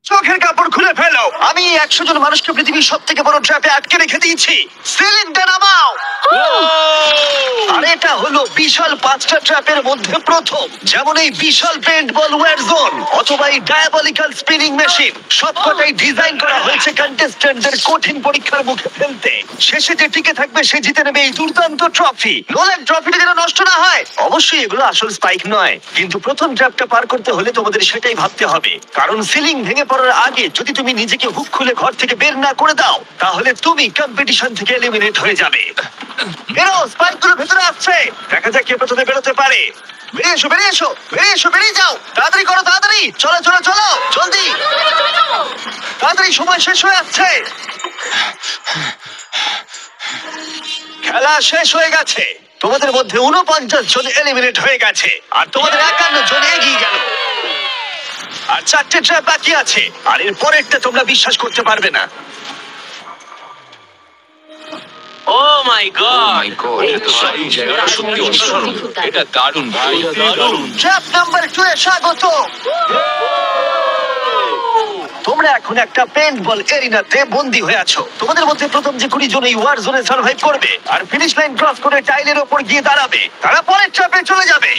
চোখের কাপড় খুলে ফেলো। আমি 100 জন মানুষকে পৃথিবীর সব থেকে বড় ট্র্যাপে আটকে রেখে দিয়েছি। সিলিংটা নামাও। আর এটা হলো বিশাল 5টা ট্র্যাপের মধ্যে প্রথম, যেমন এই বিশাল পেন্ট বল ওয়ার জোন অথবা এই ডায়াবলিক্যাল স্পিনিং মেশিন। সবকটাই ডিজাইন করা হয়েছে কন্টেস্ট্যান্টদের কঠিন পরীক্ষার মুখে ফেলতে। শেষে যে টিকে থাকবে সে জিতে নেবে এই দুর্দান্ত ট্রফি। নোলান, ট্রফিটা যেন নষ্ট না হয়। অবশ্যই এগুলো আসল স্পাইক নয়, কিন্তু প্রথম ট্র্যাপটা পার করতে হলে তোমাদের সেটাই ভাবতে হবে, কারণ সিলিং ভেঙে পড়ার আগে যদি তুমি নিজেকে হুক খুলে ঘর থেকে বের না করে দাও তাহলে তুমি কম্পিটিশন থেকে এলিমিনেট হয়ে যাবে। বেরো, স্পাইকগুলো ভেতরে আসছে। দেখা যাক কে প্রথমে বেরোতে পারে। বেরিয়ে এসো, বেরিয়ে এসো, বেরিয়ে এসো, বেরিয়ে যাও। তাড়াতাড়ি করো, তাড়াতাড়ি। চলো চলো চলো, জলদি। তাড়াতাড়ি, সময় শেষ হয়ে আসছে। খেলা শেষ হয়ে গেছে। তোমাদের মধ্যে 49 জন এলিমিনেট হয়ে গেছে আর তোমাদের 51 জন এগিয়ে গেল। আর 4টে ট্র্যাপ বাকি আছে, আর এর পরেরটা তোমরা বিশ্বাস করতে পারবে না। ও মাই গড! এটা দারুণ ভাই, দারুণ। ট্র্যাপ নাম্বার 2 এ স্বাগত। তোমরা এখন একটা পেইন্টবল এরিনাতে বন্দী হয়ে আছো। তোমাদের মধ্যে প্রথম যে 20 জন এই ওয়ার জোনে সার্ভাইভ করবে আর ফিনিশ লাইন ক্রস করে টাইলের ওপর গিয়ে দাঁড়াবে, তারা পরের ট্র্যাপে চলে যাবে।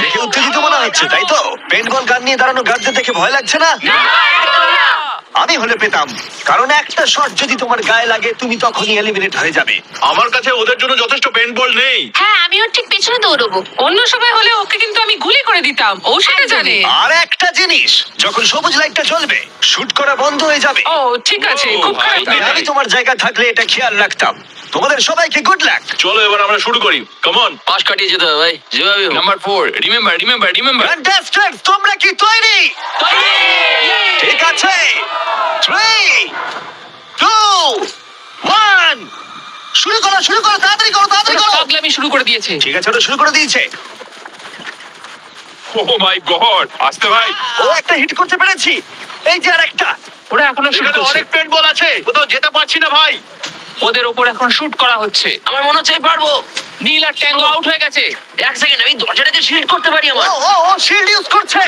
দেখে উত্তেজিত মনে হচ্ছে, তাই তো? পেইন্টবল গান নিয়ে দাঁড়ানো গার্ডদের দেখে ভয় লাগছে না? আমি হলে পেতাম, কারণ একটা শট যদি তোমার গায়ে লাগে তুমি তখনই এলিমিনেট হয়ে যাবে। আমার কাছে ওদের জন্য যথেষ্ট পেন্ট বল নেই। হ্যাঁ, আমি ওর ঠিক পেছনে দৌড়বো। অন্য সময় হলে ওকে কিন্তু আমি গুলি করে দিতাম, ও সেটা জানে। আর একটা জিনিস, যখন সবুজ লাইটটা জ্বলবে শুট করা বন্ধ হয়ে যাবে। ও ঠিক আছে, ও, খুব খারাপ ভাই, ব্যাপার। আমি তোমার জায়গা থাকলে এটা খেয়াল রাখতাম। তোমাদের সবাইকে গুড লাক। চলো এবার আমরা শুরু করি, কাম অন। পাশ কাটিয়ে যেতে হবে ভাই, যেভাবে হোক। Number 4, remember. কন্টেস্ট্যান্টস, তোমরা কি তৈরি? ঠিক আছে, 3, 2, 1, শুরু করো, শুরু করো, তাড়াতাড়ি করো, তাড়াতাড়ি করো। পাগলামি শুরু করে দিয়েছে। ঠিক আছে, ওটা শুরু করে দিয়েছে। ও মাই গড, আসতে ভাই। ও একটা হিট করতে পেরেছি। এই যে আরেকটা। ওরা এখনো শুট এখানে করছে। অনেক পেন্ট বল আছে, কোথাও যেতে পারছি না ভাই। ওদের ওপর এখন শুট করা হচ্ছে। আমার মনে হচ্ছে আমি পারবো। নীল আর ট্যাঙ্গো আউট হয়ে গেছে। এক সেকেন্ড, আমি দরজাটাকে শিল্ড করতে পারি আমার। ও শিল্ড ইউজ করছে।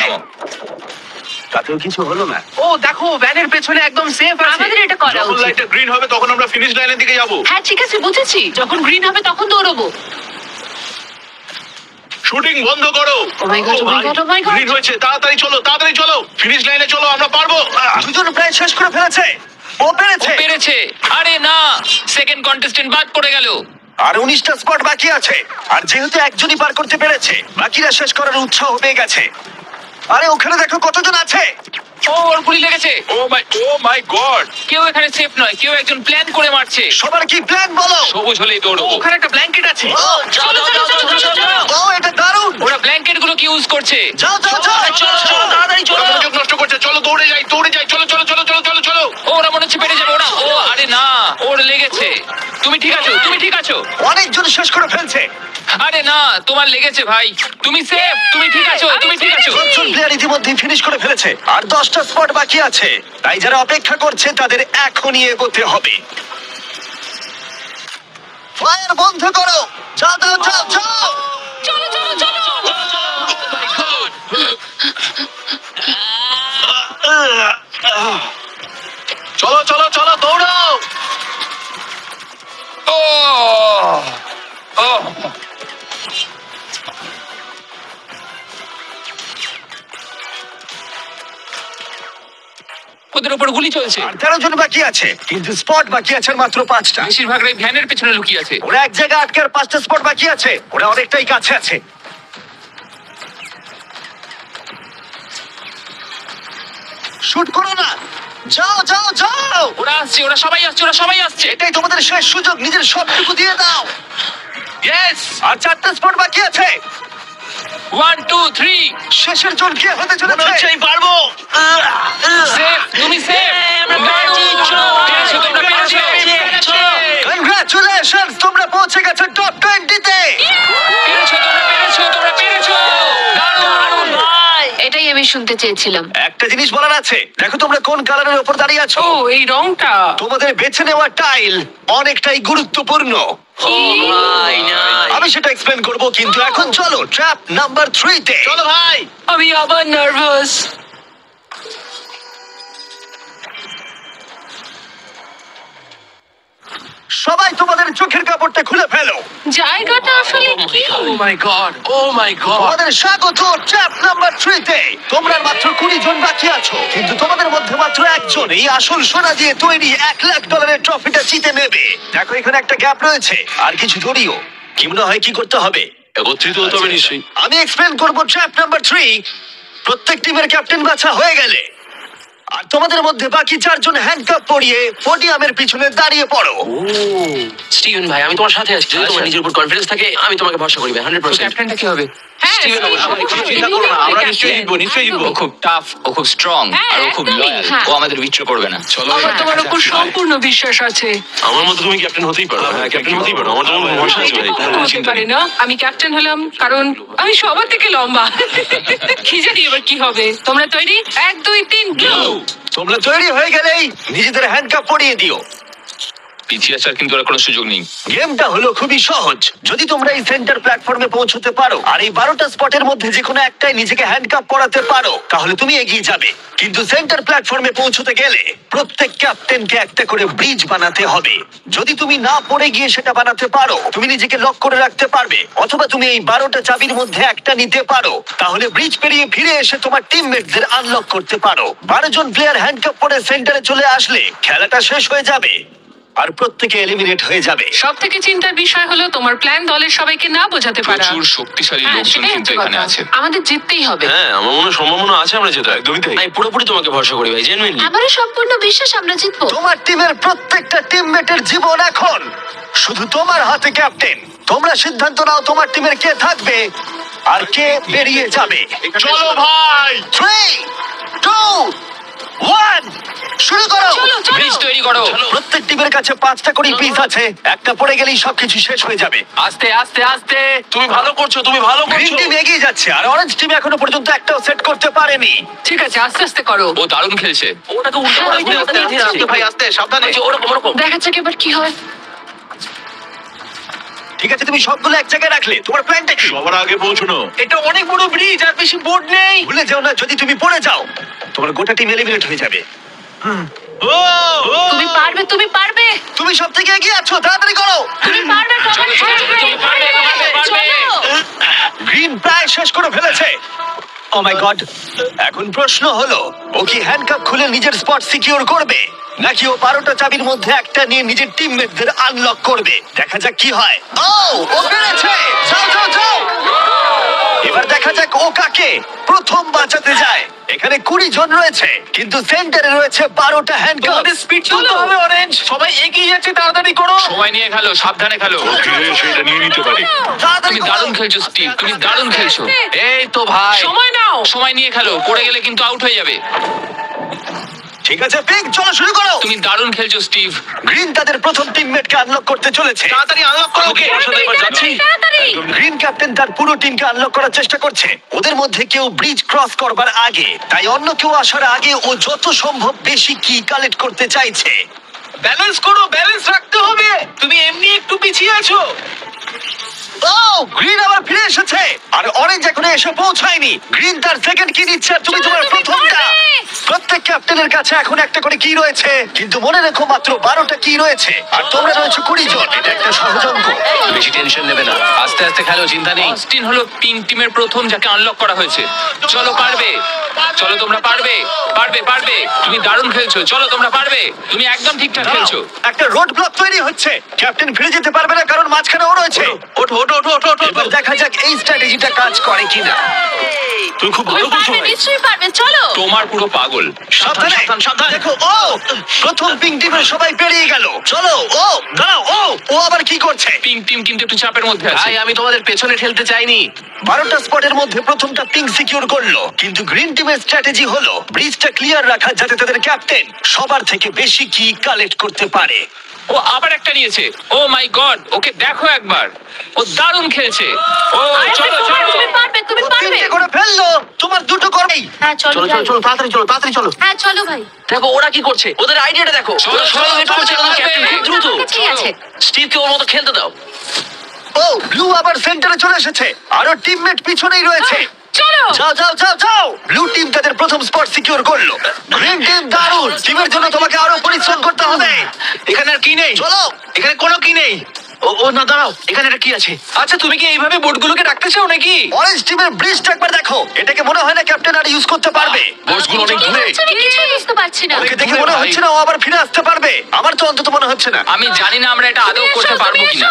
তাতেও কিছু হলো না। ও দেখো, ভ্যানের পেছনে একদম সেফ আছে। আমাদের এটা করা যখন উচিত। লাইটটা গ্রিন হবে তখন আমরা ফিনিশ লাইনের দিকে যাব। হ্যাঁ ঠিক আছে, বুঝেছি। যখন গ্রিন হবে তখন দৌড়বো। শুটিং বন্ধ করো। Oh my God, oh my God, oh my God. Green হয়েছে, তাড়াতাড়ি চলো, তাড়াতাড়ি চলো, ফিনিশ লাইনে চলো, আমরা পারবো। দুজন প্রায় শেষ করে ফেলেছে। ও ও পেরেছে। পেরেছে। আরে না, সেকেন্ড কন্টেস্টেন্ট বাদ পড়ে গেল। আর 19টা স্পট বাকি আছে। আর যেহেতু একজনই পার করতে পেরেছে, বাকিরা শেষ করার উৎসাহ পেয়ে গেছে। আরে ওখানে দেখো কতজন আছে। ও, ওর গুলি লেগেছে। ও মাই গড। কেউ এখানে সেফ নয়, কেউ একজন প্ল্যান করে মারছে। সবার কি প্ল্যান বলো? সবুজ হলেই দৌড়বো। ওখানে একটা ব্ল্যাঙ্কেট আছে। ও, চলো, চলো, চলো, চলো, চলো। ও এটা দারুণ। ওরা ব্ল্যাঙ্কেট গুলো কি ইউজ করছে? যাও যাও যাও। চলো, চলো, তাড়াতাড়ি চলো। ওরা মনোযোগ নষ্ট করছে, চলো দৌড়ে যাই, চলো চলো চলো চলো চলো চলো। ও, ওরা মনে হচ্ছে পেরে যাবে। ওরা, ও আরে না, ওর লেগেছে। তুমি ঠিক আছো, তুমি ঠিক আছো। অনেকজন শেষ করে ফেলছে। আরে না, তোমার লেগেছে ভাই। তুমি সেফ, তুমি ঠিক আছো, তুমি ঠিক আছো। 10 প্লেয়ার ইতিমধ্যে ফিনিশ করে ফেলেছে আর 10টা স্পট বাকি আছে। তাই যারা অপেক্ষা করছে তাদের এখনই এগোতে হবে। ফায়ার বন্ধ করো। যাও যাও যাও যাও। চলো চলো চলো। চলো চলো চলো দৌড়াও। ও ও, ওদের উপর গুলি চলছে। আর 13 জন বাকি আছে, কিন্তু স্পট বাকি আছে আর মাত্র 5টা। বেশিরভাগরাই ভ্যানের পেছনে লুকিয়ে আছে। ওরা এক জায়গায় আটকে আর 5টা স্পট বাকি আছে। ওরা অনেকটাই কাছে আছে। শুট করো না। যাও যাও যাও। ওরা আসছে, ওরা সবাই আসছে, ওরা সবাই আসছে। এটাই তোমাদের শেষ সুযোগ, নিজের সবটুকু দিয়ে দাও। ইয়েস। আর 4টা স্পট বাকি আছে। 1 2 3। শেষের জন কে হতে মনে হচ্ছে চলেছে? আমি পারবো। সেফ, তুমি সেফ। আমরা পেরেছি, চলো। পেরেছো, তোমরা পেরেছো। চলো। কনগ্রাচুলেশনস, তোমরা পৌঁছে গেছো টপ 20 তে। পেরেছো, তোমরা পেরেছো, তোমরা পেরেছো। দারুণ। ভাই। এটাই আমি শুনতে চেয়েছিলাম। একটা জিনিস বলার আছে, দেখো তোমরা কোন কালারের উপর দাঁড়িয়ে আছো। ও, এই রংটা। তোমাদের বেছে নেওয়া টাইল অনেকটাই গুরুত্বপূর্ণ। ও ভাই না। আমি সেটা এক্সপ্লেন করব, কিন্তু এখন চলো ট্র্যাপ নাম্বার 3 তে। চলো ভাই। আমি আবার নার্ভাস। চোখের কাপড়টা খুলে ফেলো। জায়গাটা আসলে কি? ও মাই গড, ও মাই গড। তোমাদের স্বাগত ট্র্যাপ নাম্বার 3 তে। তোমরা মাত্র 20 জন বাকি আছো, কিন্তু তোমাদের মধ্যে মাত্র একজন এই আসল সোনা দিয়ে তৈরি $1,00,000 ট্রফিটা জিতে নেবে। দেখো এখানে একটা গ্যাপ রয়েছে আর কিছু দড়িও। কি মনে হয় কি করতে হবে? একত্রিত হতে হবে নিশ্চয়ই। আমি এক্সপ্লেন করব ট্র্যাপ নাম্বার 3। প্রত্যেক টিমের ক্যাপ্টেন বাছা হয়ে গেলে আর তোমাদের মধ্যে বাকি 4 জন হ্যান্ডকাপ পরিয়ে পোডিয়ামের পিছনে দাঁড়িয়ে পড়ো। স্টিভেন ভাই, আমি তোমার সাথে আছি। যদি তোমার নিজের উপর কনফিডেন্স থাকে, আমি তোমাকে ভরসা করি 100%। ক্যাপ্টেনটা কি হবে? হ্যাঁ, স্টিভেন, Steve, আমরা কোনো Steve, চিন্তা করো না, আমরা Steve, নিশ্চয়ই জিতবো, নিশ্চয়ই জিতবো। ও খুব টাফ, ও খুব স্ট্রং, হ্যাঁ, আর ও খুব একদমই, লয়াল। হ্যাঁ। ও আমাদের বিট্রে করবে না। চলো আমার তোমার উপর সম্পূর্ণ বিশ্বাস আছে। আমার মতো তুমি ক্যাপ্টেন হতেই পারো। হ্যাঁ, ক্যাপ্টেন হতেই পারো। আমার তোমার ভরসা আছে ভাই। এটা কখনো হতে পারে না। আমি ক্যাপ্টেন হলাম কারণ আমি সবার থেকে লম্বা। কি জানি এবার কি হবে। তোমরা তৈরি? 1 2 3 গো। তোমরা তৈরি হয়ে গেলেই নিজেদের হ্যান্ডকাপ পরিয়ে দিও। পিছিয়ে আসার কিন্তু আর কোনো সুযোগ নেই। গেমটা হলো খুবই সহজ। যদি তোমরা এই সেন্টার প্ল্যাটফর্মে পৌঁছতে পারো আর এই 12টা স্পটের মধ্যে যে কোনো একটাই নিজেকে হ্যান্ডকাপ পরাতে পারো, তাহলে তুমি এগিয়ে যাবে। কিন্তু সেন্টার প্ল্যাটফর্মে পৌঁছতে গেলে প্রত্যেক ক্যাপ্টেনকে একটা করে ব্রিজ বানাতে হবে। যদি তুমি না পড়ে গিয়ে সেটা বানাতে পারো, তুমি নিজেকে লক করে রাখতে পারবে। অথবা তুমি এই 12টা চাবির মধ্যে একটা নিতে পারো, তাহলে ব্রিজ পেরিয়ে ফিরে এসে তোমার টিমমেটদের আনলক করতে পারো। 12 জন প্লেয়ার হ্যান্ডকাপ পরে সেন্টারে চলে আসলে খেলাটা শেষ হয়ে যাবে আর প্রত্যেকে এলিমিনেট হয়ে যাবে। সব থেকে চিন্তার বিষয় হলো তোমার প্ল্যান দলের সবাইকে না বোঝাতে পারা। প্রচুর শক্তিশালী হ্যাঁ, লোকজন সেটাই কিন্তু হচ্ছে এখানে কথা। আছে। আমাদের জিততেই হবে। হ্যাঁ, আমার মনে হয় সম্ভাবনা আছে আমরা যেটা। একদমই তাই। আমি পুরোপুরি তোমাকে ভরসা করি ভাই, জেনুইনলি। আমারও সম্পূর্ণ বিশ্বাস আমরা জিতবো। তোমার টিমের প্রত্যেকটা টিমমেটের জীবন এখন শুধু তোমার হাতে ক্যাপ্টেন। তোমরা সিদ্ধান্ত নাও তোমার টিমের কে থাকবে আর কে বেরিয়ে যাবে। চলো ভাই। 3 2 1 শুরু করো। চলো চলো। ব্রিজ তৈরি করো। প্রত্যেক টিমের কাছে 5টা করে পিস আছে। একটা পড়ে গেলেই সবকিছু শেষ হয়ে যাবে। আস্তে আস্তে আস্তে। তুমি ভালো করছো, তুমি ভালো গ্রিন করছো। টিম এগিয়ে যাচ্ছে আর অরেঞ্জ টিম এখনো পর্যন্ত একটাও সেট করতে পারেনি। ঠিক আছে, আস্তে আস্তে করো। ও দারুণ খেলছে। ওটাকে উল্টো হ্যাঁ, করে ওইটা আস্তে আস্তে আস্তে আস্তে ভাই, আস্তে সাবধানে। ওরকম ওরকম। দেখা যাক এবার কি হয়। ঠিক আছে, তুমি সবগুলো এক জায়গায় রাখলে। তোমার প্ল্যানটা কি? সবার আগে পৌঁছানো। এটা অনেক বড় ব্রিজ, আর বেশি বোর্ড নেই। ভুলে যাও না, যদি তুমি পড়ে যাও তোমার গোটা টিম এলিমিনেট হয়ে যাবে। ও ও তুমি পারবে, তুমি পারবে, তুমি সব থেকে এগিয়ে আছো, তাড়াতাড়ি করো। তুমি পারবে। চলো, চলো, চলো, চলো, পারবে, পারবে, পারবে। গ্রিন প্রায় শেষ করে ফেলেছে। ও মাই গড। এখন প্রশ্ন হলো, ও কি হ্যান্ডকাপ খুলে নিজের স্পট সিকিউর করবে, নাকি ও 12টা চাবির মধ্যে একটা নিয়ে নিজের টিমমেটদের আনলক করবে? দেখা যাক কি হয়। ও পেরেছে। যাও যাও যাও। এবার দেখা যাক ও কাকে প্রথম বাঁচাতে যায়। এখানে 20 জন রয়েছে, কিন্তু সেন্টারে রয়েছে 12টা হ্যান্ডকাপ। তোমাদের স্পিড তুলতে হবে অরেঞ্জ। সবাই এগিয়ে যাচ্ছে, তাড়াতাড়ি করো। সময় নিয়ে খেলো, সাবধানে খেলো। সেটা নিয়ে নিতে পারি। তাড়াতাড়ি তুমি করো। দারুণ খেলছো স্টিভ, তুমি দারুণ খেলছো। এই তো ভাই, সময় নাও। সময় নিয়ে খেলো, পড়ে গেলে কিন্তু আউট হয়ে যাবে। ঠিক আছে পিক, চলো শুরু করো। তুমি দারুণ খেলছো স্টিভ। গ্রিন তাদের প্রথম টিমমেটকে আনলক করতে চলেছে। তাড়াতাড়ি আনলক করো। ওকে, ওর সাথে এবার যাচ্ছি। তাড়াতাড়ি। গ্রিন ক্যাপ্টেন তার পুরো টিমকে আনলক করার চেষ্টা করছে। ওদের মধ্যে কেউ ব্রিজ ক্রস করবার আগে, তাই অন্য কেউ আসার আগে ও যত সম্ভব বেশি কি কালেক্ট করতে চাইছে। ব্যালেন্স করো, ব্যালেন্স রাখতে হবে। তুমি এমনি একটু পিছিয়ে আছো। ও গ্রিন আবার ফিরে এসেছে আর অরেঞ্জ এখনো এসে পৌঁছায়নি। গ্রিন তার সেকেন্ড কি নিচ্ছে আর তুমি চলো, তোমার তুমি প্রথমটা। পারবে। প্রত্যেক ক্যাপ্টেনের কাছে এখন একটা করে কি রয়েছে, কিন্তু মনে রেখো মাত্র 12টা কি রয়েছে আর তোমরা রয়েছে 20 জন। এটা একটা সহজ অঙ্ক। বেশি টেনশন নেবে না, আস্তে আস্তে খেলো, চিন্তা নেই। অস্টিন হলো পিঙ্ক টিমের প্রথম যাকে আনলক করা হয়েছে। চলো, পারবে। চলো, তোমরা পারবে, পারবে, পারবে। তুমি দারুণ খেলছো, চলো তোমরা পারবে। তুমি একদম ঠিকঠাক খেলছো। একটা রোড ব্লক তৈরি হচ্ছে। ক্যাপ্টেন ফিরে যেতে পারবে না কারণ মাঝখানে ও রয়েছে। ওঠো ওঠো ওঠো ওঠো ওঠো। এবার দেখা যাক এই স্ট্র্যাটেজিটা কাজ করে কিনা। তুমি খুব তুমি ভালো করছো পারবে, ভাই। নিশ্চয়ই পারবে। চলো। তোমার পুরো পাগল। সাবধানে, সাবধান, সাবধান। দেখো ও প্রথম পিঙ্ক টিমের সবাই পেরিয়ে গেল। চলো, ও দাঁড়াও, ও আবার কি করছে? পিঙ্ক টিম কিন্তু একটু চাপের মধ্যে আছে। ভাই, আমি তোমাদের পেছনে ঠেলতে চাইনি। 12টা স্পটের মধ্যে প্রথমটা পিঙ্ক সিকিউর করলো, কিন্তু গ্রিন টিমের স্ট্র্যাটেজি হলো ব্রিজটা ক্লিয়ার রাখা, যাতে তাদের ক্যাপ্টেন সবার থেকে বেশি কি কালেক্ট করতে পারে। ও আবার একটা নিয়েছে। ও মাই গড, ওকে দেখো একবার, ও দারুণ খেলছে। ও আরে, চলো, তুমি চলো। পারবে, তুমি ও পারবে। 3টে করে ফেললো, তোমার 2টো করেই। হ্যাঁ চলো চলো যাই। চলো চলো, তাড়াতাড়ি চলো, তাড়াতাড়ি চলো। হ্যাঁ চলো ভাই। দেখো ওরা কি করছে, ওদের আইডিয়াটা দেখো। চলো, ওরা চলো, সবাই হেড করছে, চলো, ওদের ক্যাপ্টেন খুব দ্রুত। ঠিক আছে। স্টিভকে ওর মতো খেলতে দাও। ও ব্লু আবার সেন্টারে চলে এসেছে, আরো টিমমেট পিছনেই রয়েছে। চলো। যাও যাও যাও যাও। ব্লু টিম তাদের প্রথম স্পট সিকিউর করলো। গ্রিন টিম দারুণ। টিমের জন্য তোমাকে আরো পরিশ্রম করতে হবে। এখানে আর কি নেই, চলো, এখানে কোনো কি নেই। ও না দাঁড়াও, এখানে এটা কি আছে? আচ্ছা তুমি কি এইভাবে বোটগুলোকে রাখতে চাও নাকি? অরেঞ্জ টিমের ব্রিজটা একবার দেখো, এটাকে মনে হয় না ক্যাপ্টেন আর ইউজ করতে পারবে। বোর্ডসগুলো অনেক কি দূরে। হচ্ছে? আমি কিছুই বুঝতে পারছি না। ওকে দেখে মনে হচ্ছে না ও আবার ফিরে আসতে পারবে। আমার তো অন্তত মনে হচ্ছে না। আমি জানি না আমরা এটা আদৌ করতে পারবো কিনা।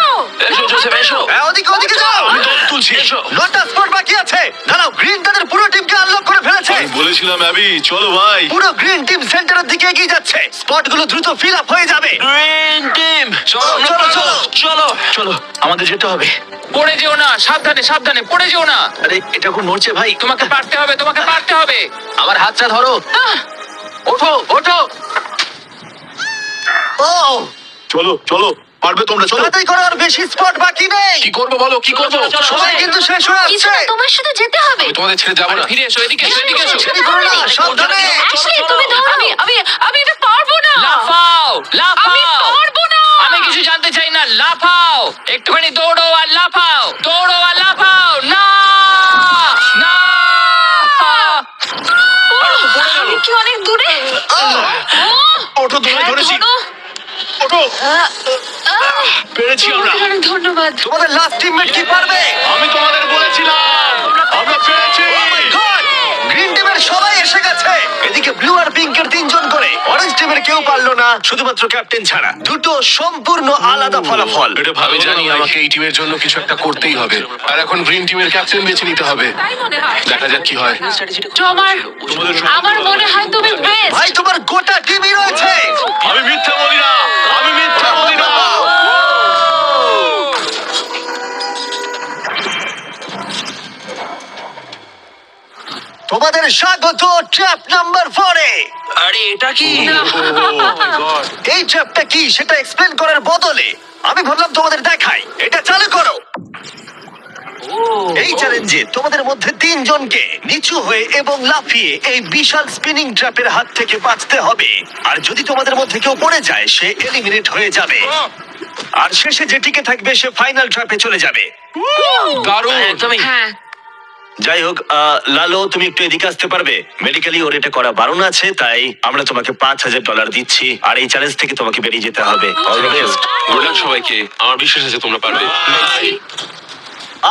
এসো জোসেফ এসো। হ্যাঁ, ওদিকে যাও। আমি দম তুলছি। এসো। নটা স্পট বাকি আছে। দাঁড়াও, গ্রিন তাদের পুরো টিমকে আনলক করে ফেলেছে। আমি বলেছিলাম অ্যাবি, চলো ভাই। পুরো গ্রিন টিম সেন্টারের দিকে এগিয়ে যাচ্ছে। স্পটগুলো দ্রুত ফিল আপ হয়ে যাবে। গ্রিন টিম চলো চলো, চলো। চলো চলো, আমাদের যেতে হবে। পড়ে যেও না, সাবধানে সাবধানে, পড়ে যেও না। আরে এটা খুব নড়ছে ভাই। তোমাকে পারতে হবে, তোমাকে পারতে হবে। আমার হাতটা ধরো। ওঠো ওঠো। ও, চলো চলো, পারবে তোমরা, চলো। তাড়াতাড়ি করো, আর বেশি স্পট বাকি নেই। কি করবো বলো, কি করবো? সময় কিন্তু শেষ হয়ে কিছু আসছে। না, তোমার সাথে যেতে হবে। তোমাদের ছেড়ে যাবো আরে না। ফিরে এসো, এদিকে এসো, এদিকে এসো। দেরি করো না, সাবধানে। অ্যাশলি, তুমি দৌড়াও। আমি এটা পারবো না। লাফাও আমি লাফাও। পারবো না। আমি কিছু জানতে চাই না, লাফাও। একটুখানি দৌড়ো আর লাফাও, দৌড়ো আর লাফাও। না না। আমি কি অনেক দূরে? ওঠো, ধরে হ্যাঁ, ধরেছি। ধরো। ওঠো, পেরেছি আমরা। তোমাকে অনেক ধন্যবাদ। তোমাদের লাস্ট টিমমেট কি পারবে? আমি তোমাদের বলেছিলাম, আমরা পেরেছি। গ্রিন টিমের সবাই এসে গেছে। এদিকে ব্লু আর পিঙ্কের তিনজন করে। অরেঞ্জ টিমের কেউ পারলো না, শুধুমাত্র ক্যাপ্টেন ছাড়া। দুটো সম্পূর্ণ আলাদা ফলাফল। এটা ভালো জানি, আমাকে এই টিমের জন্য কিছু একটা করতেই হবে। আর এখন গ্রিন টিমের ক্যাপ্টেন বেছে নিতে হবে। তাই মনে হয়। দেখা যাক কি হয়। তোমার তোমাদের আমার মনে হয় তুমি বেস্ট। ভাই, তোমার গোটা টিমই রয়েছে। আমি মিথ্যা বলি না, আমি মিথ্যা বলি না। তোমাদের স্বাগত ট্র্যাপ নাম্বার 4 এ। আরে এটা কি? এই ট্র্যাপটা কি সেটা এক্সপ্লেন করার বদলে আমি ভাবলাম তোমাদের দেখাই। এটা চালু করো। এই চ্যালেঞ্জে তোমাদের মধ্যে তিনজনকে নিচু হয়ে এবং লাফিয়ে এই বিশাল স্পিনিং ট্র্যাপের হাত থেকে বাঁচতে হবে। আর যদি তোমাদের মধ্যে কেউ পড়ে যায় সে এলিমিনেট হয়ে যাবে। আর শেষে যে টিকে থাকবে সে ফাইনাল ট্র্যাপে চলে যাবে। দারুণ। একদমই। হ্যাঁ, যাই হোক, লালো তুমি একটু এদিকে আসতে পারবে? মেডিকেলি ওর এটা করা বারণ আছে, তাই আমরা তোমাকে $5,000 দিচ্ছি। আর এই চ্যালেঞ্জ থেকে তোমাকে বেরিয়ে যেতে হবে। All the best. Good luck সবাইকে, আমার বিশ্বাস আছে তোমরা পারবে।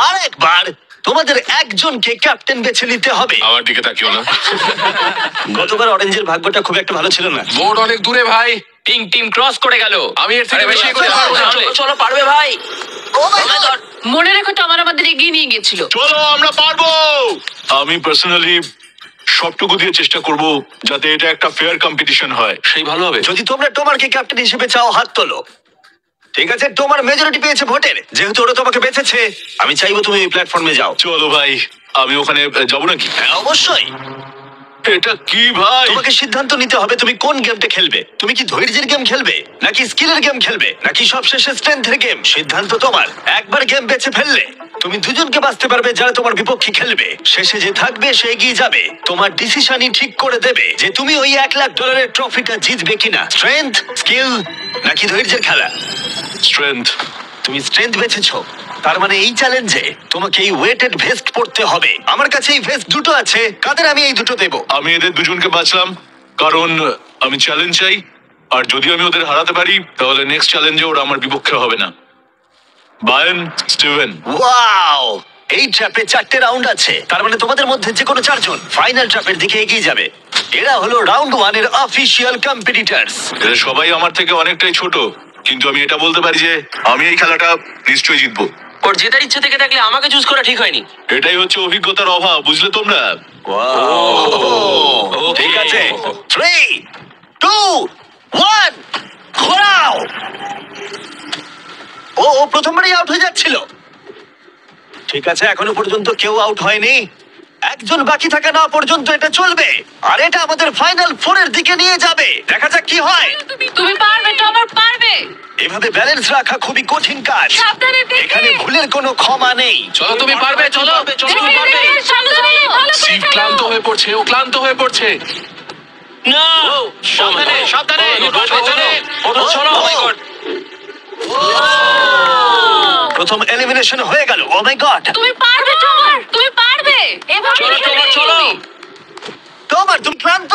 আর একবার তোমাদের একজনকে ক্যাপ্টেন বেছে নিতে হবে। আমার দিকে তাকিও না। গতবার অরেঞ্জের ভাগ্যটা খুব একটা ভালো ছিল না। বোর্ড অনেক দূরে ভাই, পিঙ্ক টিম ক্রস করে গেল। আমি এর থেকে আরে বেশি বেশি এগোতে করে পারবো না। চলে। চলো চলো, পারবে ভাই। Oh my God! মনে রেখো তো আমাদের এগিয়ে নিয়ে গেছিল। চলো, আমরা পারবো। আমি পার্সোনালি সবটুকু দিয়ে চেষ্টা করব যাতে এটা একটা ফেয়ার কম্পিটিশন হয়। সেই ভালো হবে। যদি তোমরা টোমারকে ক্যাপ্টেন হিসেবে চাও হাত তোলো। ঠিক আছে, তোমার মেজরিটি পেয়েছে ভোটের। যেহেতু ওরা তোমাকে বেঁচেছে, আমি চাইবো তুমি এই প্ল্যাটফর্মে যাও। চলো ভাই, আমি ওখানে যাবো নাকি? হ্যাঁ, অবশ্যই। এটা কি ভাই? তোমাকে সিদ্ধান্ত নিতে হবে তুমি কোন গেমটা খেলবে। তুমি কি ধৈর্যের গেম খেলবে, নাকি স্কিলের গেম খেলবে, নাকি সবশেষে স্ট্রেংথের গেম? সিদ্ধান্ত তোমার। একবার গেম বেছে ফেললে তুমি দুজনকে বাঁচতে পারবে যারা তোমার বিপক্ষে খেলবে। শেষে যে থাকবে সে এগিয়ে যাবে। তোমার ডিসিশনই ঠিক করে দেবে যে তুমি ওই $1,00,000 ট্রফিটা জিতবে কিনা। স্ট্রেংথ, স্কিল, নাকি ধৈর্যের খেলা? স্ট্রেংথ। তুমি স্ট্রেংথ বেছেছো, তার মানে এই চ্যালেঞ্জে তোমাকে এই ওয়েটেড ভেস্ট পড়তে হবে। আমার কাছে এই ভেস্ট দুটো আছে, কাদের আমি এই দুটো দেবো। আমি এদের দুজনকে বাঁচলাম কারণ আমি চ্যালেঞ্জ চাই। আর যদি আমি ওদের হারাতে পারি তাহলে নেক্সট চ্যালেঞ্জে ওরা আমার বিপক্ষে হবে না। বায়ান, স্টিভেন। ওয়াও, এই ট্র্যাপে 4টে রাউন্ড আছে, তার মানে তোমাদের মধ্যে যে কোনো 4 জন ফাইনাল ট্র্যাপের দিকে এগিয়ে যাবে। এরা হলো রাউন্ড 1 এর অফিশিয়াল কম্পিটিটরস। এরা সবাই আমার থেকে অনেকটাই ছোট, কিন্তু আমি এটা বলতে পারি যে আমি এই খেলাটা নিশ্চয়ই জিতবো। ওর জেতার ইচ্ছে থেকে থাকলে আমাকে চুজ করা ঠিক হয়নি। এটাই হচ্ছে অভিজ্ঞতার অভাব, বুঝলে তোমরা? ঠিক আছে, 3, 2, 1, ঘোরাও। ও প্রথমবারই আউট হয়ে যাচ্ছিল। ঠিক আছে, এখনো পর্যন্ত কেউ আউট হয়নি। একজন বাকি থাকা না পর্যন্ত এটা চলবে। আর এটা আমাদের ফাইনাল 4 এর দিকে নিয়ে যাবে। দেখা যাক কি হয়। তুমি পারবে, তোমার পারবে। এভাবে ব্যালেন্স রাখা খুবই কঠিন কাজ। সাবধানে দেখে। এখানে ভুলের কোনো ক্ষমা নেই। চলো, তুমি পারবে, চলো। দেখে, দেখে, সাবধানে, ভালো করে সিভ ফেলো। ক্লান্ত হয়ে পড়ছে, ও ক্লান্ত হয়ে পড়ছে। না, সাবধানে সাবধানে সাবধানে। ওঠো, চলো। Oh my God! প্রথম এলিমিনেশন হয়ে গেল। ও মাই গড! তুমি পারবে, তোমার তুমি পারবে। এভাবে চলো, খেলবে তোমার, চলো। তুমি। তোমার তুমি ক্লান্ত?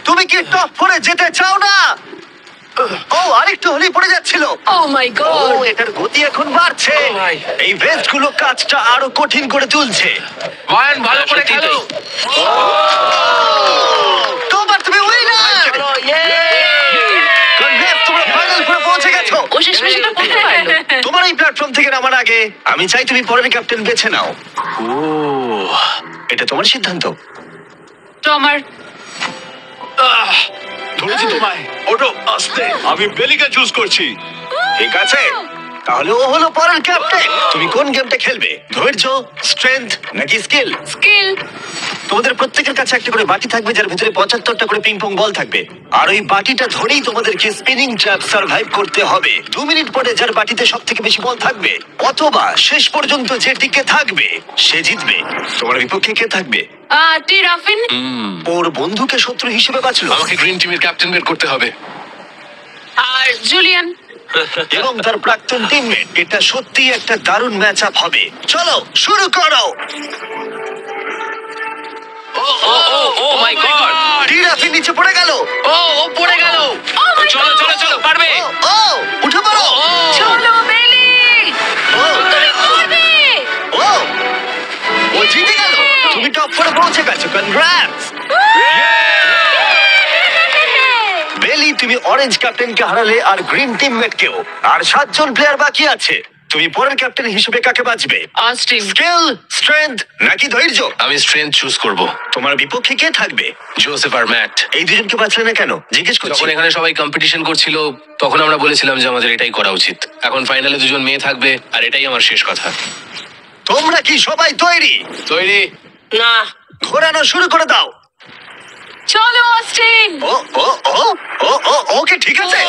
তুমি কি টপ 4 এ যেতে চাও না? ও আরেকটু হলেই পড়ে যাচ্ছিল। ও মাই ও গড! এটার গতি এখন বাড়ছে। ও ভাই। এই ভেস্ট গুলো কাজটা আরো কঠিন করে তুলছে। বায়ান ভালো করে সত্যি খেলো। তাই। তোমার তুমি উইনার। কনগ্রেটস, তোমরা ফাইনাল করে পৌঁছে গেছো। ও শেষমেশ এটা করতে পারলো। তোমার এই প্ল্যাটফর্ম থেকে নামার আগে আমি চাই তুমি পরের ক্যাপ্টেন বেছে নাও। ও এটা তোমার সিদ্ধান্ত। টমার, ধরেছি তোমায়। ওটো আস্তে। আমি বেলিকে চুজ করছি। ঠিক আছে, তাহলে ও হলো পরের ক্যাপ্টেন। তুমি কোন গেমটা খেলবে? ধৈর্য, স্ট্রেংথ নাকি স্কিল? স্কিল। তোমাদের প্রত্যেকের কাছে একটা করে বাটি থাকবে যার ভিতরে 75টা করে পিং পং বল থাকবে। আর ওই বাটিটা ধরেই তোমাদেরকে স্পিনিং ট্র্যাপ সার্ভাইভ করতে হবে। 2 মিনিট পরে যার বাটিতে সব থেকে বেশি বল থাকবে অথবা শেষ পর্যন্ত যে টিকে থাকবে সে জিতবে। তোমার বিপক্ষে কে থাকবে? টি রাফিন। ওর বন্ধুকে শত্রু হিসেবে বাঁচলো আমাকে গ্রিন টিমের ক্যাপ্টেন বের করতে হবে। আর জুলিয়ান। এবং তার প্রাক্তন টিমমেট। এটা সত্যি একটা দারুণ ম্যাচ আপ হবে। চলো শুরু করো। ও মাই গড! টিরাফি নিচে পড়ে গেল। ও পড়ে গেল। চলো চলো চলো, পারবে। ও উঠে পড়ো। চলো বেলি, ও, তুমি পারবে। ও ও জিতে গেল। তুমি টপ 4 পৌঁছে গেছো। কনগ্রাটস বেলি, তুমি অরেঞ্জ ক্যাপ্টেনকে হারালে আর গ্রিন টিমমেটকেও। আর 7 জন প্লেয়ার বাকি আছে। তুমি পরের ক্যাপ্টেন হিসেবে কাকে বাছবে? অস্টিন। স্কিল, স্ট্রেংথ নাকি ধৈর্য? আমি স্ট্রেংথ চুজ করব। তোমার বিপক্ষে কে থাকবে? জোসেফ আর ম্যাট। এই দুজনকে বাছলে না কেন জিজ্ঞেস করছি। যখন এখানে সবাই কম্পিটিশন করছিল তখন আমরা বলেছিলাম যে আমাদের এটাই করা উচিত। এখন ফাইনালে দুজন মেয়ে থাকবে আর এটাই আমার শেষ কথা। তোমরা কি সবাই তৈরি? তৈরি? না, ঘোরানো শুরু করে দাও। চলো অস্টিন। ও ও ও ও ও ওকে ঠিক আছে।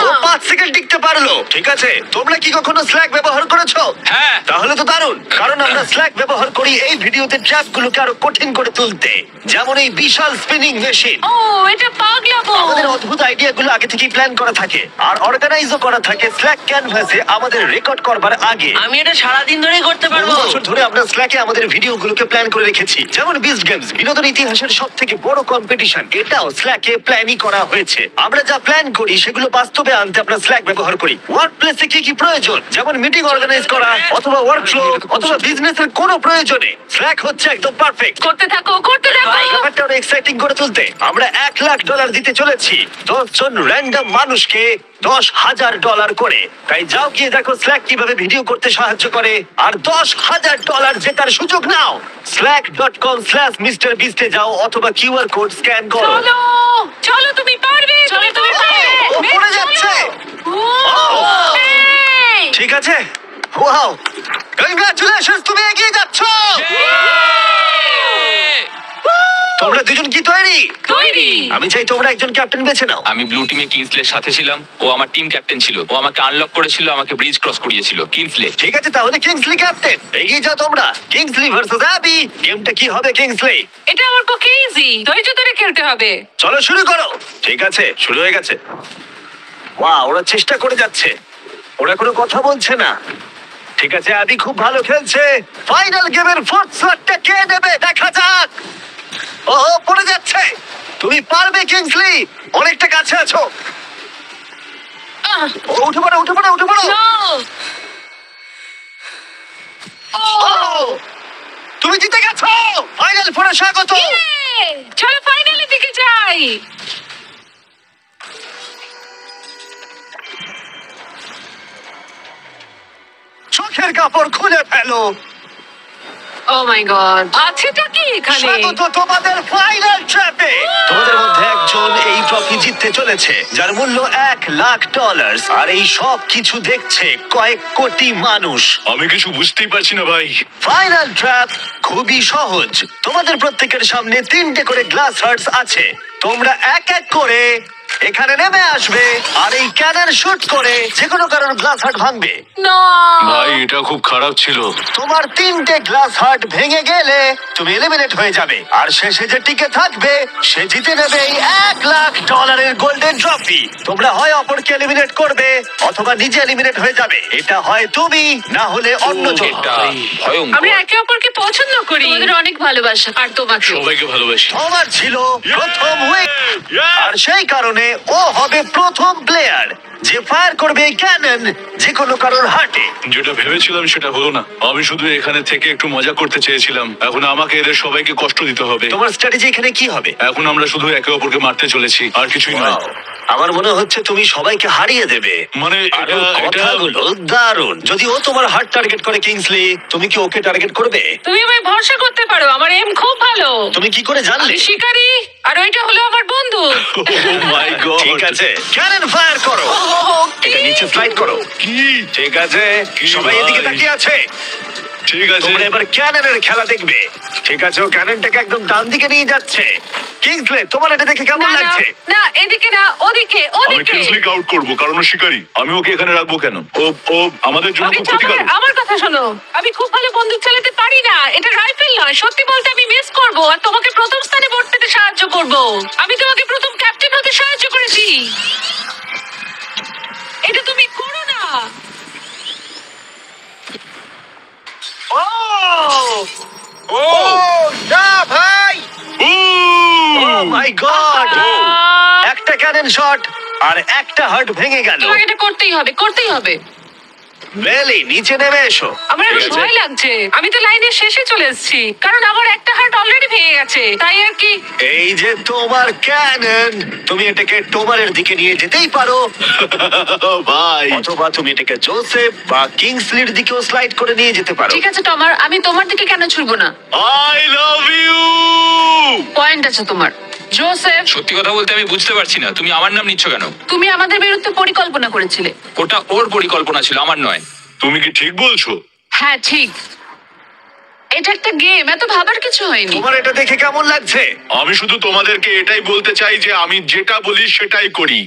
ও 5 সেকেন্ড টিকতে পারলো। ঠিক আছে, তোমরা কি কখনো স্ল্যাক ব্যবহার করেছো? হ্যাঁ। তাহলে তো দারুণ, কারণ আমরা স্ল্যাক ব্যবহার করি এই ভিডিওতে ট্র্যাপগুলোকে আরো কঠিন করে তুলতে। যেমন এই বিশাল স্পিনিং মেশিন। ও এটা পাগলামো। আমাদের অদ্ভুত আইডিয়াগুলো আগে থেকেই প্ল্যান করা থাকে আর অর্গানাইজও করা থাকে স্ল্যাক ক্যানভাসে আমাদের রেকর্ড করবার আগে। আমি এটা সারাদিন ধরেই করতে বহু পারবো। বছর ধরে আমরা স্ল্যাকে আমাদের ভিডিওগুলোকে প্ল্যান করে রেখেছি। যেমন বিস্ট গেমস, বিনোদন ইতিহাসের সবথেকে বড় কম্পিটিশন, এটাও স্ল্যাকে প্ল্যানই করা হয়েছে। আমরা যা প্ল্যান করি সেগুলো বাস্তবে আনতে আমরা স্ল্যাক ব্যবহার করি। ওয়ার্ক প্লেসে কি কি প্রয়োজন, যেমন মিটিং অর্গানাইজ করা অথবা ওয়ার্কফ্লো অথবা বিজনেসের কোনো প্রয়োজনে স্ল্যাক হচ্ছে একদম পারফেক্ট। করতে থাকো, করতে থাকো। ব্যাপারটা আরো এক্সাইটিং করে তুলতে আমরা $1,00,000 দিতে চলেছি 10 জন র্যান্ডম মানুষকে $10,000 করে। তাই যাও গিয়ে দেখো স্ল্যাক কিভাবে ভিডিও করতে সাহায্য করে আর $10,000 জেতার সুযোগ নাও। slack.com/MrBeast এ যাও অথবা কিউআর কোড স্ক্যান করো। চলো, চলো তুমি পারবে। চলো তুমি পারবে। ও পড়ে যাচ্ছে। এই! ঠিক আছে, ওয়াও, কংগ্রাচুলেশনস, তুমি এগিয়ে যাচ্ছ। তোমরা দুজন কি তৈরি? তৈরি। আমি চাই তোমরা একজন ক্যাপ্টেন বেছে নাও। আমি ব্লু টিমে কিংসলের সাথে ছিলাম। ও আমার টিম ক্যাপ্টেন ছিল। ও আমাকে আনলক করেছিল, আমাকে ব্রিজ ক্রস করিয়েছিল। কিংসলে। ঠিক আছে, তাহলে কিংসলি ক্যাপ্টেন। এগিয়ে যাও তোমরা। Kingsley versus Abby. গেমটা কি হবে কিংসলি? এটা আমার পক্ষে ইজি। ধৈর্য ধরে খেলতে হবে। চলো শুরু করো। ঠিক আছে, শুরু হয়ে গেছে। ওরা চেষ্টা করে যাচ্ছে, ওরা কোনো কথা বলছে না। ঠিক আছে, অ্যাবি খুব ভালো খেলছে। ফাইনাল গেমের 4th স্লটটা কে নেবে দেখা যাক। ও পড়ে যাচ্ছে। তুমি পারবে কিংসলি, অনেকটা কাছে আছো। ও উঠে পড়ো, উঠে পড়ো, উঠে পড়ো। No! ও, তুমি জিতে গেছো। ফাইনাল 4-এ স্বাগত। Yay! চলো ফাইনালের দিকে যাই। চোখের কাপড় খুলে ফেলো। ও মাই গড, আছেটা কি এখানে? স্বাগত তোমাদের ফাইনাল ট্র্যাপে। তোমাদের মধ্যে একজন এই ট্রফি জিততে চলেছে যার মূল্য $1,00,000 আর এই সব কিছু দেখছে কয়েক কোটি মানুষ। আমি কিছু বুঝতেই পারছি না ভাই। ফাইনাল ট্র্যাপ খুবই সহজ। তোমাদের প্রত্যেকের সামনে 3টে করে গ্লাস হার্টস আছে। তোমরা এক এক করে এখানে নেমে আসবে আর এই ক্যানন শুট করে যে কোনো কারণ গ্লাস হার্ট ভাঙবে। না। ভাই এটা খুব খারাপ ছিল। তোমার 3টে গ্লাস হার্ট ভেঙে গেলে তুমি এলিমিনেট হয়ে যাবে আর শেষে যে টিকে থাকবে সে জিতে নেবে এই $1,00,000 গোল্ডেন ট্রফি। তোমরা হয় অপরকে এলিমিনেট করবে অথবা নিজে এলিমিনেট হয়ে যাবে। এটা হয় তুমি না হলে অন্যজন। এটা ভয়ঙ্কর। আমরা একে অপরকে পছন্দ করি। তোমাদের অনেক ভালোবাসা আর তোমাকে। সবাইকে ভালোবাসি। তোমার ছিল প্রথম উইক। আর সেই কারণে ও হবে প্রথম প্লেয়ার যে ফায়ার করবে এই ক্যানন যে কোনো কারোর হার্টে। যেটা ভেবেছিলাম সেটা হলো না। আমি শুধু এখানে থেকে একটু মজা করতে চেয়েছিলাম। এখন আমাকে এদের সবাইকে কষ্ট দিতে হবে। তোমার স্ট্র্যাটেজি এখানে কি হবে? এখন আমরা শুধু একে অপরকে মারতে চলেছি, আর কিছুই নয়। Wow, আমার মনে হচ্ছে তুমি সবাইকে হারিয়ে দেবে। মানে আর এটা ওর কথাগুলো দারুণ। যদি ও তোমার হার্ট টার্গেট করে কিংসলি, তুমি কি ওকে টার্গেট করবে? তুমি আমায় ভরসা করতে পারো, আমার এম খুব ভালো। তুমি কি করে জানলে? আমি শিকারি আর ওইটা হলো আমার বন্ধু। Oh my God! ঠিক আছে, ক্যানন ফায়ার করো। এটা নিচে স্লাইড করো। কি? ঠিক আছে, কি সবাই এদিকে ভাই? তাকিয়ে আছে। ঠিক আছে। তোমরা এবার ক্যাননের খেলা দেখবে। ঠিক আছে, ও ক্যাননটাকে একদম ডান দিকে নিয়ে যাচ্ছে। কিংসলে, তোমার এটা দেখে কেমন না, না, লাগছে? না, এদিকে না, ওদিকে, আমি ওদিকে। কিংসলিকে আউট করবো কারণ ও শিকারী। আমি ওকে এখানে রাখবো কেন? ও আমাদের জন্য আমি খুব ক্ষতিকারক। আমার কথা শোনো, আমি খুব ভালো বন্দুক চালাতে পারি না, এটা রাইফেল নয়। সত্যি বলতে আমি মিস করব আর তোমাকে প্রথম স্থানে ভোট পেতে সাহায্য করব। আমি তোমাকে প্রথম ক্যাপ্টেন হতে সাহায্য করেছি। এটা তুমি করো না। ও না ভাই! ও মাই গড! একটা ক্যানন শট আর একটা হার্ট ভেঙে গেল। তোমাকে এটা করতেই হবে, করতেই হবে। বেলি, নিচে নেমে এসো। আমার এখন ঠিক আছে। ভয় লাগছে। আমি তো লাইনের শেষে চলে এসেছি, কারণ আমার একটা হার্ট অলরেডি ভেঙে গেছে, তাই আর কি। এই যে তোমার ক্যানন, তুমি এটাকে টোমারের দিকে নিয়ে যেতেই পারো, ভাই, অথবা তুমি এটাকে জোসেফ বা কিংসলির দিকেও স্লাইড করে নিয়ে যেতে পারো। ঠিক আছে টমার, আমি তোমার দিকে কেন ছুড়বো না? I love you. পয়েন্ট আছে তোমার। জোসেফ, সত্যি কথা বলতে আমি বুঝতে পারছি না তুমি আমার নাম নিচ্ছ কেন। তুমি আমাদের বিরুদ্ধে পরিকল্পনা করেছিলে। ওটা ওর পরিকল্পনা ছিল, আমার নয়। তুমি কি ঠিক বলছো? হ্যাঁ ঠিক, এটা একটা গেম, এত ভাবার কিছু হয়নি। তোমার এটা দেখে কেমন লাগছে? আমি শুধু তোমাদেরকে এটাই বলতে চাই যে আমি যেটা বলি সেটাই করি।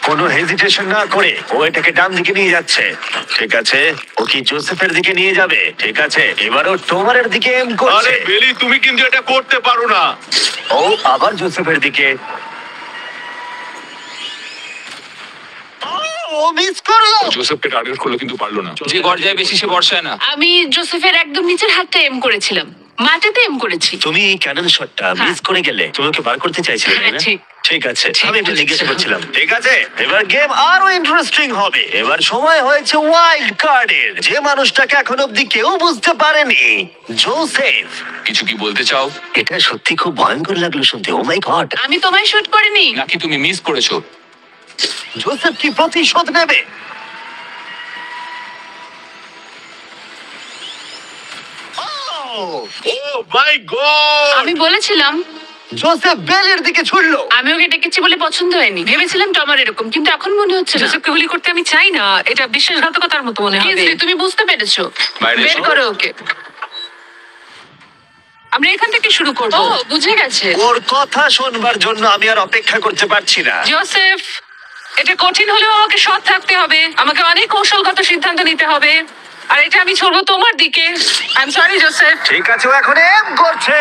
কোনো হেজিটেশন না করে ও এটাকে ডান দিকে নিয়ে যাচ্ছে। ঠিক আছে, ও কি জোসেফের দিকে নিয়ে যাবে? ঠিক আছে, এবারও টোমারের দিকে এম আরে করছে। বেলি, তুমি কিন্তু এটা করতে পারো না। ও আবার জোসেফের দিকে। ও মিস করলো। জোসেফকে টার্গেট করলো কিন্তু পারলো না। যে গর্জায় বেশি সে বর্ষায় না। আমি জোসেফের একদম নিচের হাতটা এম করেছিলাম, মাটিতে এম করেছি। তুমি এই ক্যানন শটটা মিস করে গেলে। তুমি ওকে বার করতে চাইছিলে, তাই না? হ্যাঁ, ঠিক। ঠিক আছে, ঠিক আমি একটু বলেছো। জিজ্ঞাসা করছিলাম। ঠিক আছে, এবার গেম আরো ইন্টারেস্টিং হবে। এবার সময় হয়েছে ওয়াইল্ড কার্ডের। যে মানুষটাকে এখন অব্দি কেউ বুঝতে পারেনি, জোসেফ। কিছু কি বলতে চাও এটা সত্যি খুব ভয়ঙ্কর লাগলো শুনতে। ও মাই গড! আমি তোমায় শুট করিনি। নাকি তুমি মিস করেছো? জোসেফ কি প্রতিশোধ নেবে? ও মাই গড! আমি বলেছিলাম, জোসেফ বেলের দিকে ছুড়লো। আমি ওকে ডেকেছি বলে পছন্দ হয়নি। ভেবেছিলাম টমার এরকম, কিন্তু এখন মনে হচ্ছে না। জোসেফকে গুলি করতে আমি চাই না, এটা বিশ্বাসঘাতকতার মতো মনে হবে। কিংসলি, তুমি বুঝতে পেরেছো? বাইরে বের এসো। করো ওকে। আমরা এখান থেকে শুরু করব। ও বুঝে গেছে। ওর কথা শোনবার জন্য আমি আর অপেক্ষা করতে পারছি না। জোসেফ, এটা কঠিন হলেও আমাকে সৎ থাকতে হবে, আমাকে অনেক কৌশলগত সিদ্ধান্ত নিতে হবে, আর এটা আমি ছড়বো তোমার দিকে। I am sorry Joseph. ঠিক আছে, ও এখন এম করছে।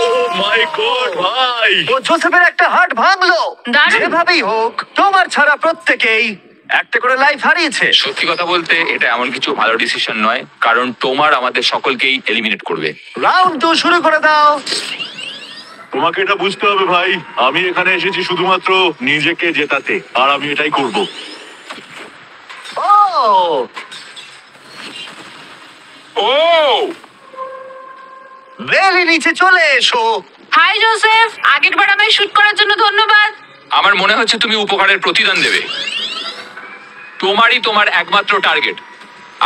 ও মাই গড ভাই! ও জোসেফের একটা হার্ট ভাঙলো। দারুণ। যেভাবেই হোক, তোমার ছাড়া প্রত্যেকেই একটা করে লাইফ হারিয়েছে। সত্যি কথা বলতে এটা এমন কিছু ভালো ডিসিশন নয়, কারণ তোমার আমাদের সকলকেই এলিমিনেট করবে। রাউন্ড 2 শুরু করে দাও। তোমাকে এটা বুঝতে হবে ভাই, আমি এখানে এসেছি শুধুমাত্র নিজেকে জেতাতে, আর আমি এটাই করব। ও ও বেলি, নিচে চলে এসো। হাই জোসেফ, আগেরবার আমায় শুট করার জন্য ধন্যবাদ। আমার মনে হচ্ছে তুমি উপকারের প্রতিদান দেবে। তোমার একমাত্র টার্গেট।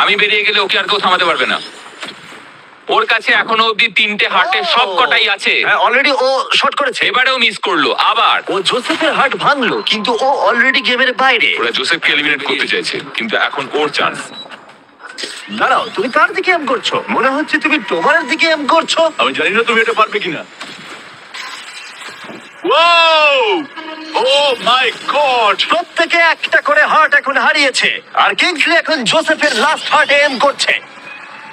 আমি বেরিয়ে গেলে ওকে আর কেউ থামাতে পারবে না। ওর কাছে এখনো অব্দি 3টে হার্টের সব কটাই আছে। হ্যাঁ, অলরেডি ও শট করেছে। এবারেও মিস করলো আবার। ও জোসেফের হার্ট ভাঙলো, কিন্তু ও অলরেডি গেমের বাইরে। ওরা জোসেফকে এলিমিনেট করতে চাইছে, কিন্তু এখন ওর চান্স। দাঁড়াও, তুমি কার দিকে এম করছো? মনে হচ্ছে তুমি টোমারের দিকে এম করছো। আমি জানি না তুমি এটা পারবে কিনা। ওয়াও! ও মাই গড! প্রত্যেকে একটা করে হার্ট এখন হারিয়েছে, আর কিংসলি এখন জোসেফের লাস্ট হার্ট এম করছে।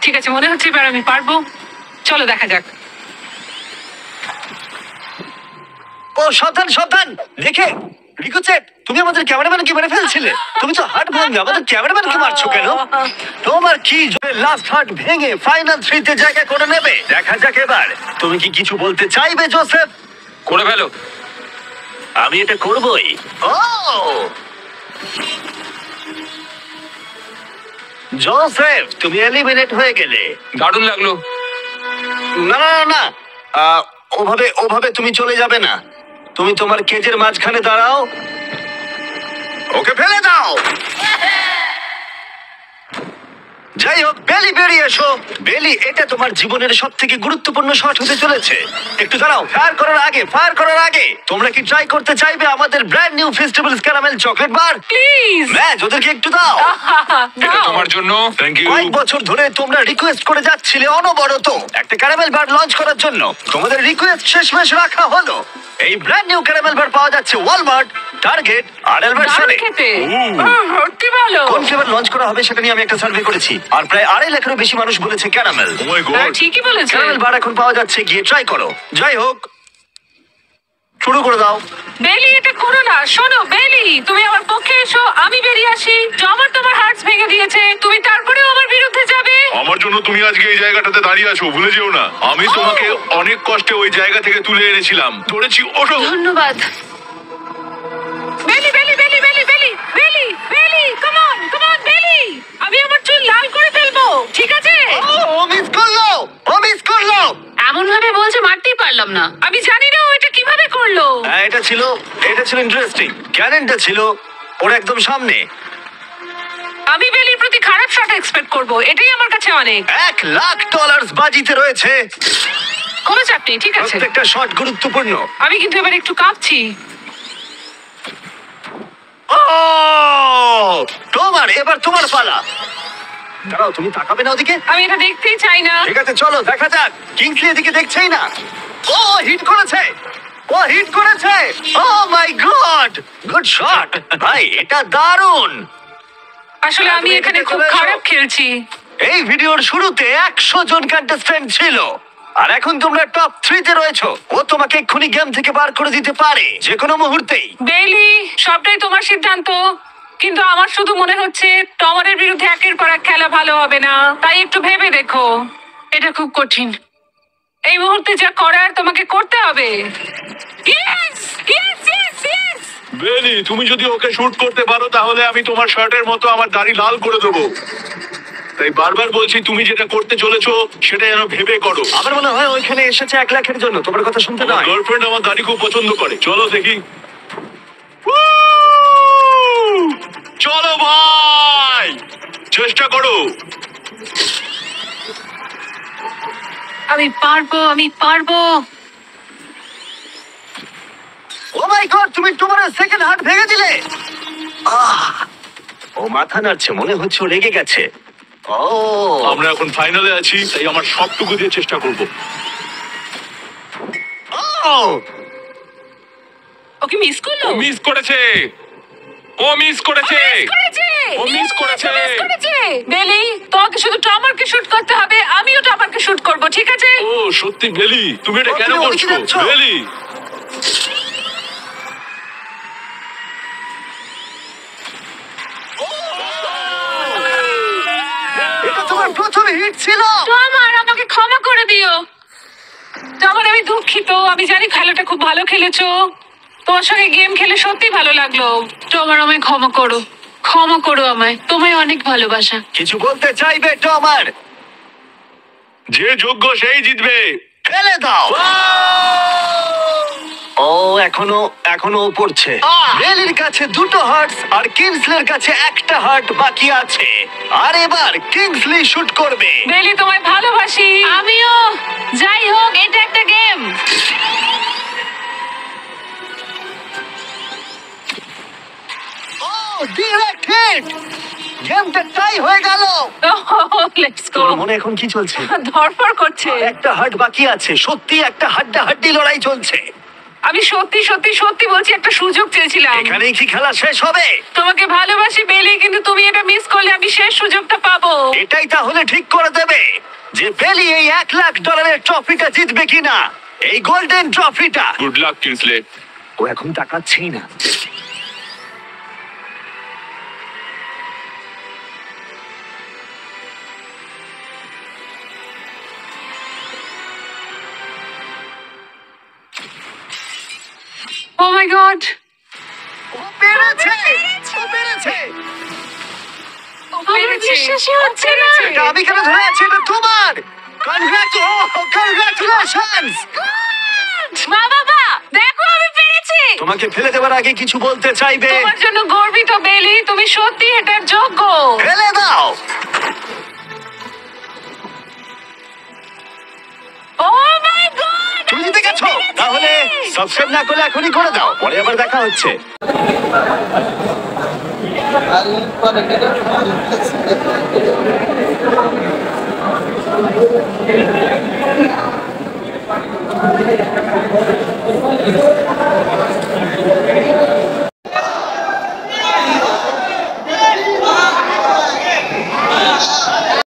ঠিক আছে, মনে হচ্ছে এবার আমি পারবো। চলো দেখা যাক। ও সাবধান সাবধান, দেখে। রিকো চেক, তুমি আমাদের ক্যামেরাম্যানকে মেরে ফেলছিলে। তুমি তো হার্ট ভাঙবে, আমাদের ক্যামেরাম্যানকে মারছো কেন? তোমার কি লাস্ট হার্ট ভেঙে ফাইনাল 3 তে জায়গা করে নেবে? দেখা যাক এবার। তুমি কি কিছু বলতে চাইবে জোসেফ? করে ফেলো। আমি এটা করবই। ও জোসেফ, তুমি এলিমিনেট হয়ে গেলে। দারুণ লাগলো। না না না না, ওভাবে ওভাবে তুমি চলে যাবে না। তুমি তোমার কেজের মাঝখানে দাঁড়াও, ওকে ফেলে দাও। যাই হোক, বেলি বেরিয়ে এসো। বেলি, এটা তোমার জীবনের সব থেকে গুরুত্বপূর্ণ শট হতে চলেছে। একটু দাঁড়াও, ফায়ার করার আগে তোমরা কি ট্রাই করতে চাইবে আমাদের brand new festivals caramel chocolate bar? Please match ওদেরকে একটু দাও। এটা তোমার জন্য। Thank you. কয়েক বছর ধরে তোমরা রিকোয়েস্ট করে যাচ্ছিলে অনবরত একটা ক্যারামেল বার লঞ্চ করার জন্য। তোমাদের রিকোয়েস্ট শেষমেশ রাখা হলো। এই ব্র্যান্ড নিউ ক্যারামেল বার পাওয়া যাচ্ছে ওয়ালমার্ট, টার্গেট আর অ্যালবার্টসনে। খেতে কি ভালো। কোন ফ্লেভার লঞ্চ করা হবে সেটা নিয়ে আমি একটা সার্ভে করেছি, আর প্রায় 2.5 লাখেরও বেশি মানুষ বলেছে ক্যারামেল। ও মাই হ্যাঁ, গড। ঠিকই বলেছে। ক্যারামেল বার এখন পাওয়া যাচ্ছে, গিয়ে ট্রাই করো। যাই হোক, শুরু করে দাও। বেলি, এটা করো না। শোনো বেলি, তুমি আমার পক্ষে এসো, আমি বেরিয়ে আসি। আমার তোমার হার্টস ভেঙে দিয়েছে, তুমি তারপরেও আমার বিরুদ্ধে যাবে? আমার জন্য তুমি আজকে এই জায়গাটাতে দাঁড়িয়ে আছো, ভুলে যেও না। আমি তোমাকে অনেক কষ্টে ওই জায়গা থেকে তুলে এনেছিলাম, ধরেছি। ওঠো। ধন্যবাদ। বেলি বেলি বেলি বেলি বেলি বেলি বেলি, কাম অন বেলি। আমি আমার চুল লাল করে ফেলবো, ঠিক আছে? ও মিস করলো। এমন ভাবে বলছে মারতেই পারলাম না। আমি জানি না ও এটা কিভাবে করলো। হ্যাঁ, এটা ছিল ইন্টারেস্টিং। ক্যানেনটা ছিল ওর একদম সামনে। আমি বেলির প্রতি খারাপ শট এক্সপেক্ট করব, এটাই আমার কাছে অনেক। $1,00,000 বাজিতে রয়েছে। কোনো চাপ নেই, ঠিক আছে। প্রত্যেকটা শট গুরুত্বপূর্ণ। আমি কিন্তু এবার একটু কাঁপছি। ও এবার তোমার পালা। দাঁড়াও, তুমি তাকাবে না ওদিকে? আমি এটা দেখতেই চাই না। ঠিক আছে, চলো দেখা যাক। কিংসলি এদিকে দেখছেই না। ও হিট করেছে। ও মাই গড, গুড শট ভাই, এটা দারুণ। আসলে আমি তুমি এখানে এদিকে খুব চলে এসো। খারাপ খেলছি। এই ভিডিওর শুরুতে 100 জন কন্টেস্ট্যান্ট ছিল, আর এখন তোমরা টপ 3 তে রয়েছো। ও তোমাকে এক্ষুনি গেম থেকে বার করে দিতে পারে যে কোনো মুহূর্তেই। বেলি, সবটাই তোমার সিদ্ধান্ত, কিন্তু আমার শুধু মনে হচ্ছে টমারের বিরুদ্ধে একের পর এক খেলা ভালো হবে না। তাই একটু ভেবে দেখো। এটা খুব কঠিন। এই মুহূর্তে যা করার তোমাকে করতে হবে। Yes! Yes, yes, yes! বেলি, তুমি যদি ওকে শুট করতে পারো তাহলে আমি তোমার শার্টের মতো আমার দাড়ি লাল করে দেবো। তাই বারবার বলছি, তুমি যেটা করতে চলেছো সেটা যেন ভেবে করো। আমার মনে হয় ওইখানে এসেছে 1 লাখের জন্য, তোমার কথা শুনতে নয়। গার্লফ্রেন্ড আমার দাড়ি খুব পছন্দ করে। চলো দেখি। চলো ভাই, চেষ্টা করো। আমি পারবো। ও মাই গড, তুমি তোমার সেকেন্ড হার্ট ভেঙে দিলে। ও মাথা নাড়ছে, মনে হচ্ছে ও রেগে গেছে। ও আমরা এখন ফাইনালে আছি, তাই আমার সবটুকু দিয়ে চেষ্টা করব। ওকে মিস করলো। মিস করেছে। ও মিস করেছে। বেলি, তোমাকে শুধু টমারকে শুট করতে হবে, আমিও টমারকে শুট করব, ঠিক আছে? ও সত্যি বেলি, তুমি এটা কেন তুমি ওদিকে করছো? যাচ্ছ? বেলি, এটা তোমার প্রথম হিট ছিল। টমার, আমাকে ক্ষমা করে দিও। টমার, আমি দুঃখিত। আমি জানি খেলাটা খুব ভালো খেলেছো। তোমার সঙ্গে গেম খেলে সত্যি ভালো লাগলো। টমার, আমায় ক্ষমা করো আমায়। তোমায় অনেক ভালোবাসা। কিছু বলতে চাইবে টমার? যে যোগ্য সেই জিতবে। ফেলে দাও। ও এখনো ও পড়ছে। বেলির কাছে 2টো হার্টস আর কিংসলের কাছে 1টা হার্ট বাকি আছে। আর এবার কিংসলি শুট করবে। বেলি, তোমায় ভালোবাসি। আমিও। যাই হোক, এটা একটা গেম। ও ডিরেক্ট হিট। গেমটা টাই হয়ে গেল। Let's go. তোর মনে এখন কি চলছে? ধরফর করছে। একটা হার্ট বাকি আছে, সত্যি একটা হাড্ডাহাড্ডি লড়াই চলছে। আমি সত্যি সত্যি সত্যি বলছি, একটা সুযোগ চেয়েছিলাম। এখানেই কি খেলা শেষ হবে? তোমাকে ভালোবাসি বেলি, কিন্তু তুমি এটা মিস করলে আমি শেষ সুযোগটা পাবো। এটাই তাহলে ঠিক করে দেবে যে বেলি এই $1 লাখ ট্রফিটা জিতবে কিনা, এই গোল্ডেন ট্রফিটা। Good luck Kingsley. ও এখন তাকাচ্ছেই না। ও মাই গড, ও পেরেছে! ও পেরেছে! বিশ্বাসই হচ্ছে না। এটা আমি কেন ধরে আছি? এটা তোমার! কনগ্রাচুলেশনস! বাবা দেখো আমি পেরেছি। তোমাকে ফেলে দেওয়ার আগে কিছু বলতে চাইবে? তোমার জন্য গর্বিত বেলি, তুমি সত্যি এটার যোগ্য। ফেলে দাও! ও মাই গড, তুমি জিতে গেছো। তাহলে সাবস্ক্রাইব না করলে এখনই করে দাও, পরে আবার দেখা হচ্ছে। Al